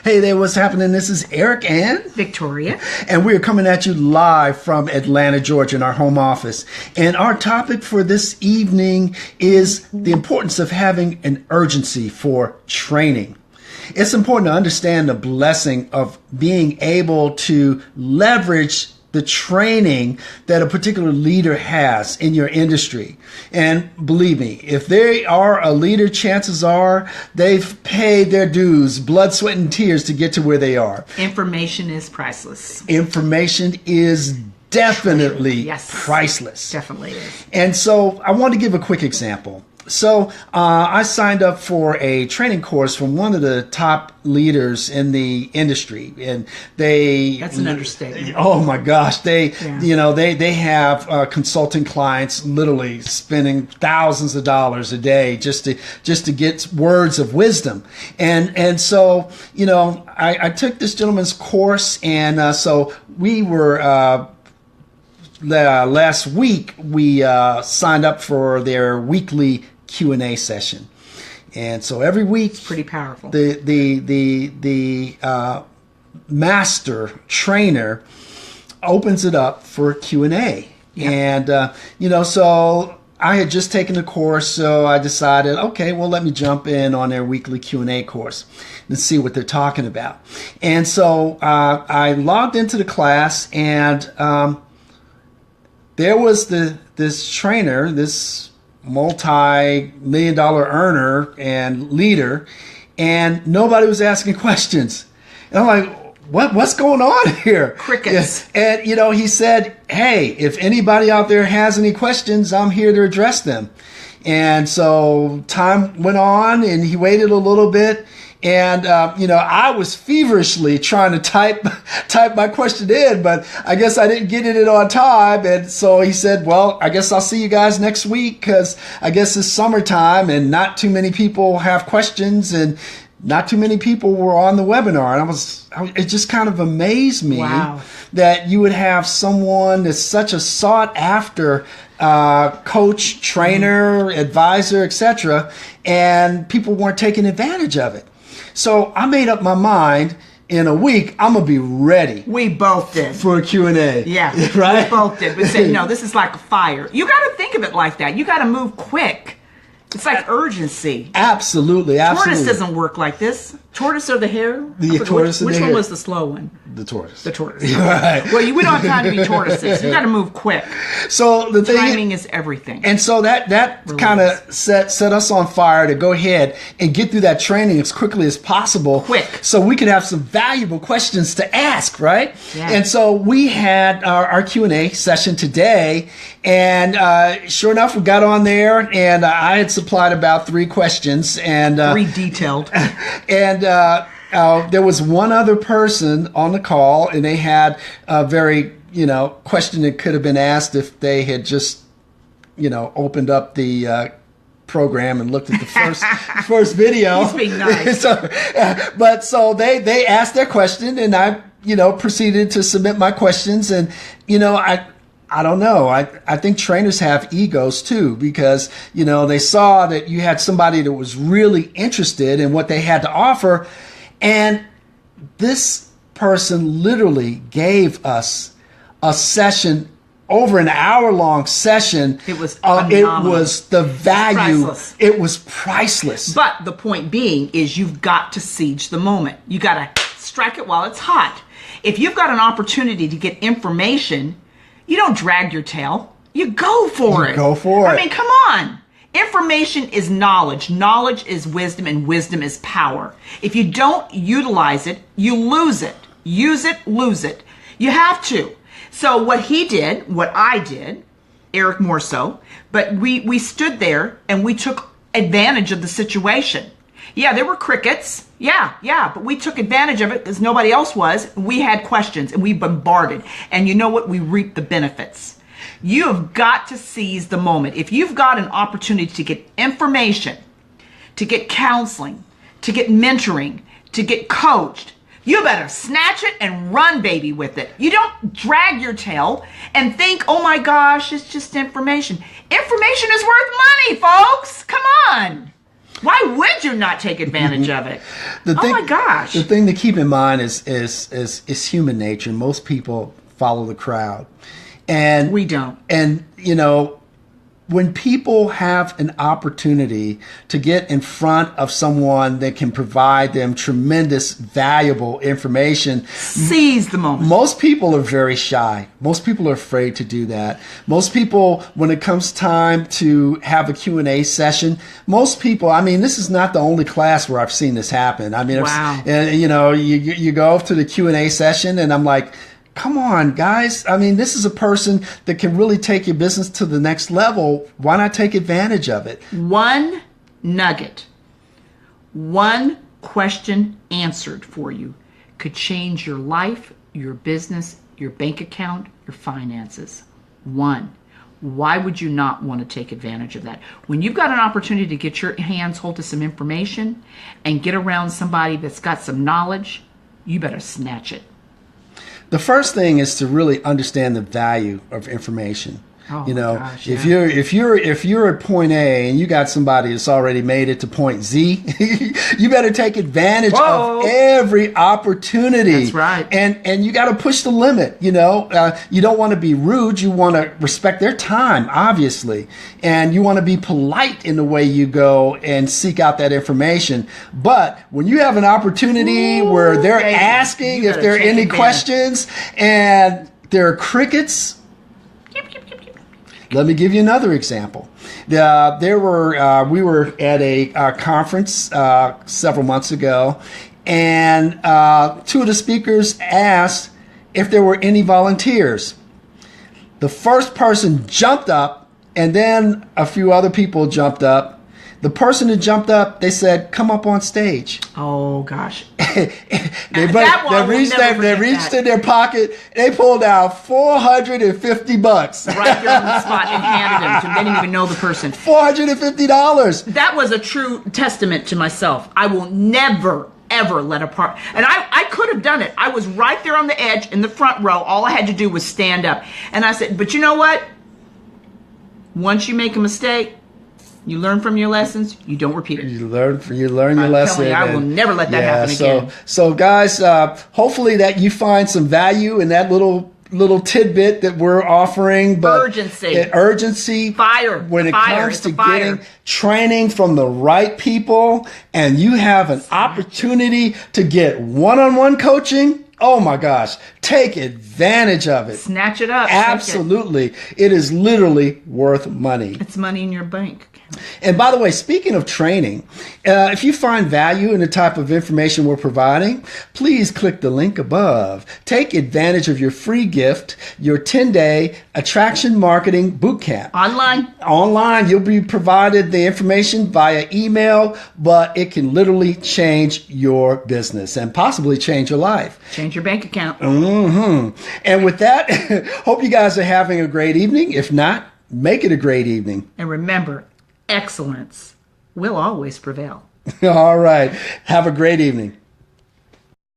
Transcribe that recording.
Hey there, what's happening? This is Eric and Victoria. And we're coming at you live from Atlanta, Georgia, in our home office. And our topic for this evening is the importance of having an urgency for training. It's important to understand the blessing of being able to leverage the training that a particular leader has in your industry. And believe me, if they are a leader, chances are they've paid their dues, blood, sweat, and tears to get to where they are. Information is priceless. Information is definitely priceless. Definitely is. And so I want to give a quick example. So I signed up for a training course from one of the top leaders in the industry, and that's an understatement. Oh my gosh, they have consulting clients literally spending thousands of dollars a day just to get words of wisdom. And so I took this gentleman's course, and so we were last week we signed up for their weekly Q&A session. And so every week, it's pretty powerful. The master trainer opens it up for Q&A. Yeah. And so I had just taken the course, so I decided, okay, well, let me jump in on their weekly Q&A course and see what they're talking about. And so I logged into the class, and there was this trainer, this multi-million-dollar earner and leader, and nobody was asking questions. And I'm like, what's going on here? Crickets. Yeah. And, he said, hey, if anybody out there has any questions, I'm here to address them. And so time went on, and he waited a little bit. And, I was feverishly trying to type my question in, but I guess I didn't get it on time. And so he said, well, I guess I'll see you guys next week, because I guess it's summertime and not too many people have questions, and not too many people were on the webinar. And it just kind of amazed me that you would have someone that's such a sought after coach, trainer, advisor, etc., and people weren't taking advantage of it. So I made up my mind, in a week, I'm going to be ready. We both did. For a Q&A. Yeah, right? We both did. We said, no, this is like a fire. You got to think of it like that. You got to move quick. It's like urgency. Absolutely. Tortoise doesn't work like this. Tortoise or the hare? The tortoise Which one was the slow one? The tortoise. The tortoise. Right. Well, we don't have time to be tortoises. You got to move quick. So the timing is everything. And so that kind of set us on fire to go ahead and get through that training as quickly as possible. Quick. So we could have some valuable questions to ask, right? Yeah. And so we had our Q&A session today, and sure enough, we got on there, and I had supplied about 3 questions, and 3 detailed. And there was one other person on the call, and they had a very, question that could have been asked if they had just, opened up the program and looked at the first video. He's being nice. So they asked their question, and I, proceeded to submit my questions, and, I don't know. I think trainers have egos too, because, they saw that you had somebody that was really interested in what they had to offer. And this person literally gave us a session, over an hour-long session. It was phenomenal. It was the value. Priceless. It was priceless. But the point being is you've got to seize the moment. You got to strike it while it's hot. If you've got an opportunity to get information, you don't drag your tail. You go for it. Go for it. I mean, come on. Information is knowledge. Knowledge is wisdom, and wisdom is power. If you don't utilize it, you lose it. Use it, lose it. You have to. So what he did, what I did, Eric more so, but we stood there and we took advantage of the situation. Yeah, there were crickets. Yeah, but we took advantage of it because nobody else was. We had questions and we bombarded. And you know what? We reaped the benefits. You have got to seize the moment. If you've got an opportunity to get information, to get counseling, to get mentoring, to get coached, you better snatch it and run, baby, with it. You don't drag your tail and think, oh my gosh, it's just information. Information is worth money, folks. Come on. Why would you not take advantage of it? Oh my gosh. The thing to keep in mind is human nature. Most people follow the crowd. And we don't. And, you know, when people have an opportunity to get in front of someone that can provide them tremendous, valuable information, seize the moment. Most people are very shy. Most people are afraid to do that. Most people, when it comes time to have a Q&A session, most people, I mean, this is not the only class where I've seen this happen. I mean, wow. You know, you go to the Q&A session and I'm like, come on, guys. I mean, this is a person that can really take your business to the next level. Why not take advantage of it? One nugget, one question answered for you could change your life, your business, your bank account, your finances. One. Why would you not want to take advantage of that? When you've got an opportunity to get your hands hold to some information and get around somebody that's got some knowledge, you better snatch it. The first thing is to really understand the value of information. Oh, you know, gosh, yeah. if you're at point A and you got somebody that's already made it to point Z, you better take advantage of every opportunity. That's right. And you got to push the limit. You know, you don't want to be rude. You want to respect their time, obviously, and you want to be polite in the way you go and seek out that information. But when you have an opportunity where they're asking if there are any questions and there are crickets. Let me give you another example. We were at a conference several months ago, and two of the speakers asked if there were any volunteers. The first person jumped up, and then a few other people jumped up. The person who jumped up, they said, "Come up on stage." Oh gosh! They reached in their pocket. They pulled out $450 right there on the spot and handed them to them. They didn't even know the person. $450. That was a true testament to myself. I will never ever let a part. And I could have done it. I was right there on the edge in the front row. All I had to do was stand up. And I said, "But you know what? Once you make a mistake, you learn from your lessons. You don't repeat it. You learn your lesson. I will never let that happen again." So guys, hopefully that you find some value in that little tidbit that we're offering. But urgency, fire. When it comes to getting training from the right people, and you have an opportunity to get one-on-one coaching. Oh my gosh, take advantage of it. Snatch it up. Absolutely. It is literally worth money. It's money in your bank. And by the way, speaking of training, if you find value in the type of information we're providing, please click the link above. Take advantage of your free gift, your 10-day attraction marketing bootcamp. Online, you'll be provided the information via email, but it can literally change your business and possibly change your life. Change your bank account. Mm-hmm. And with that, hope you guys are having a great evening. If not, make it a great evening. And remember, excellence will always prevail. All right. Have a great evening.